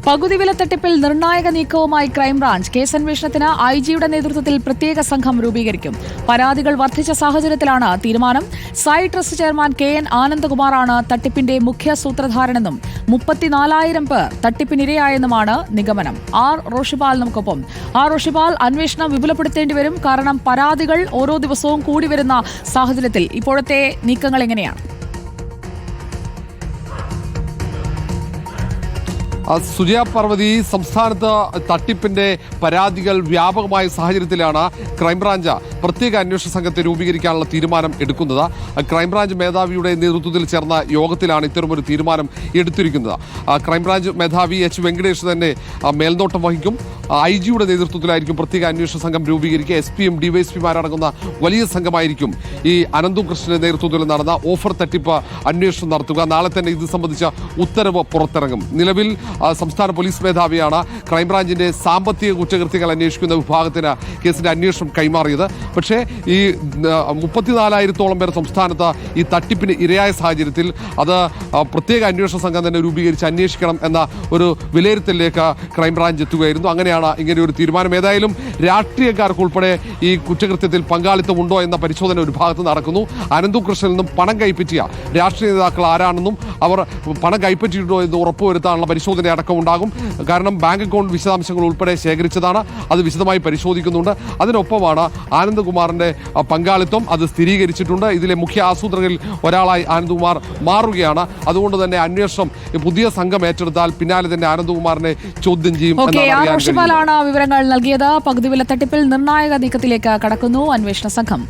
പകുതിവില തട്ടിപ്പിൽ നിർണായക നീക്കവുമായി ക്രൈംബ്രാഞ്ച്. കേസന്വേഷണത്തിന് ഐജിയുടെ നേതൃത്വത്തിൽ പ്രത്യേക സംഘം രൂപീകരിക്കും. പരാതികൾ വർദ്ധിച്ച സാഹചര്യത്തിലാണ് തീരുമാനം. സായി ട്രസ്റ്റ് ചെയർമാൻ KN ആനന്ദകുമാറാണ് തട്ടിപ്പിന്റെ മുഖ്യ സൂത്രധാരനെന്നും 34,000 പേർ തട്ടിപ്പിനിരയായെന്നുമാണ് നിഗമനം. റോഷിപാൽ നമുക്കൊപ്പം. റോഷിപാൽ, അന്വേഷണം വിപുലപ്പെടുത്തേണ്ടിവരും. കാരണം പരാതികൾ ഓരോ ദിവസവും കൂടി വരുന്ന സാഹചര്യത്തിൽ ഇപ്പോഴത്തെ നീക്കങ്ങൾ എങ്ങനെയാണ്? സുജയ പാർവതി, സംസ്ഥാനത്ത് തട്ടിപ്പിന്റെ പരാതികൾ വ്യാപകമായ സാഹചര്യത്തിലാണ് ക്രൈംബ്രാഞ്ച് പ്രത്യേക അന്വേഷണ സംഘത്തെ രൂപീകരിക്കാനുള്ള തീരുമാനം എടുക്കുന്നത്. ക്രൈംബ്രാഞ്ച് മേധാവിയുടെ നേതൃത്വത്തിൽ ചേർന്ന യോഗത്തിലാണ് ഇത്തരമൊരു തീരുമാനം എടുത്തിരിക്കുന്നത്. ക്രൈംബ്രാഞ്ച് മേധാവി H. വെങ്കടേഷ് തന്നെ മേൽനോട്ടം വഹിക്കും. ഐജിയുടെ നേതൃത്വത്തിലായിരിക്കും പ്രത്യേക അന്വേഷണ സംഘം രൂപീകരിക്കുക. SP-യും DYSP-മാരടങ്ങുന്ന വലിയ സംഘമായിരിക്കും ഈ അനന്തു കൃഷ്ണന്റെ നേതൃത്വത്തിൽ നടന്ന ഓഫർ തട്ടിപ്പ് അന്വേഷണം നടത്തുക. നാളെ തന്നെ ഇത് സംബന്ധിച്ച ഉത്തരവ് പുറത്തിറങ്ങും. നിലവിൽ സംസ്ഥാന പോലീസ് മേധാവിയാണ് ക്രൈംബ്രാഞ്ചിന്റെ സാമ്പത്തിക കുറ്റകൃത്യങ്ങൾ അന്വേഷിക്കുന്ന വിഭാഗത്തിന് കേസിന്റെ അന്വേഷണം കൈമാറിയത്. പക്ഷേ ഈ 34,000-ഓളം പേർ സംസ്ഥാനത്ത് ഈ തട്ടിപ്പിന് ഇരയായ സാഹചര്യത്തിൽ അത് പ്രത്യേക അന്വേഷണ സംഘം തന്നെ രൂപീകരിച്ച് അന്വേഷിക്കണം എന്ന ഒരു വിലയിരുത്തലിലേക്ക് ക്രൈംബ്രാഞ്ച് എത്തുകയായിരുന്നു. അങ്ങനെയാണ് ഇങ്ങനെ ഒരു തീരുമാനം. ഏതായാലും രാഷ്ട്രീയക്കാർക്കുൾപ്പെടെ ഈ കുറ്റകൃത്യത്തിൽ പങ്കാളിത്തമുണ്ടോ എന്ന പരിശോധന ഒരു ഭാഗത്ത് നടക്കുന്നു. അനന്തു കൃഷ്ണനിൽ നിന്നും പണം കൈപ്പറ്റിയ രാഷ്ട്രീയ നേതാക്കൾ ആരാണെന്നും അവർ പണം കൈപ്പറ്റിയിട്ടുണ്ടോ എന്ന് ഉറപ്പുവരുത്താനുള്ള പരിശോധന അടക്കം ഉണ്ടാകും. കാരണം ബാങ്ക് അക്കൗണ്ട് വിശദാംശങ്ങൾ ഉൾപ്പെടെ ശേഖരിച്ചതാണ്. അത് വിശദമായി പരിശോധിക്കുന്നുണ്ട്. അതിനൊപ്പമാണ് ആനന്ദകുമാറിന്റെ പങ്കാളിത്തം, അത് സ്ഥിരീകരിച്ചിട്ടുണ്ട്. ഇതിലെ മുഖ്യ ആസൂത്രകരിൽ ഒരാളായി ആനന്ദകുമാർ മാറുകയാണ്. അതുകൊണ്ട് തന്നെ അന്വേഷണം പുതിയ സംഘം ഏറ്റെടുത്താൽ പിന്നാലെ തന്നെ ആനന്ദകുമാറിനെ ചോദ്യം ചെയ്യും. വിവരങ്ങൾ നൽകിയത്. പകുതിവില തട്ടിപ്പിൽ നിർണായക നീക്കത്തിലേക്ക് കടക്കുന്നു അന്വേഷണ സംഘം.